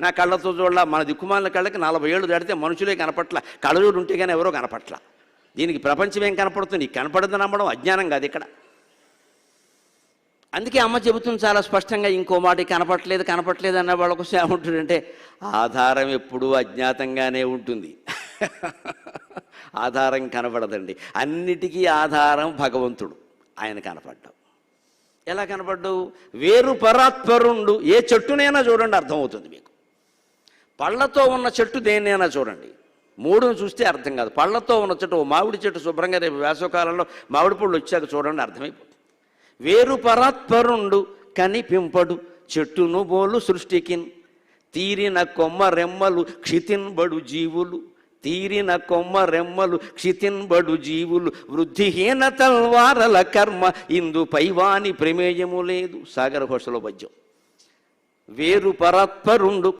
నా కళ్ళతో చూడాల. మన దిక్కుమాలిన కళ్ళకి 40 ఏళ్ళు దాటితే మనుషులే కనపట్ల, కళ్ళజోడు ఉంటే కానీ ఎవరో కనపట్ల. దీనికి ప్రపంచం ఏం కనపడుతుంది? నీకు కనపడదు నమ్మడం అజ్ఞానం కాదు ఇక్కడ. అందుకే అమ్మ చెబుతుంది చాలా స్పష్టంగా, ఇంకో మాట, కనపట్లేదు అన్న వాళ్ళ కోసం ఏముంటుందంటే, ఆధారం ఎప్పుడూ అజ్ఞాతంగానే ఉంటుంది. ఆధారం కనపడదండి. అన్నిటికీ ఆధారం భగవంతుడు. ఆయన కనపడ్డావు. ఎలా కనపడ్డావు? వేరు పరాత్పరుండు. ఏ చెట్టునైనా చూడండి, అర్థమవుతుంది మీకు. పళ్ళతో ఉన్న చెట్టు దేన్నైనా చూడండి, 3ను చూస్తే అర్థం కాదు. పళ్ళతో ఉన్న చెట్టు, ఓ మామిడి చెట్టు శుభ్రంగా రేపు వేసవకాలంలో మామిడి పళ్ళు వచ్చాక చూడండి, అర్థమైపోతుంది. వేరు పరాత్పరుండు కనిపింపడు చెట్టును బోలు సృష్టికిన్, తీరిన కొమ్మ రెమ్మలు క్షితిన్బడు జీవులు, తీరిన కొమ్మ రెమ్మలు క్షితిన్బడు జీవులు, వృద్ధిహీన తల్వారల కర్మ ఇందు పైవాని ప్రమేయము లేదు. సాగర ఘోషలో పద్యం. వేరు పరాత్పరుండు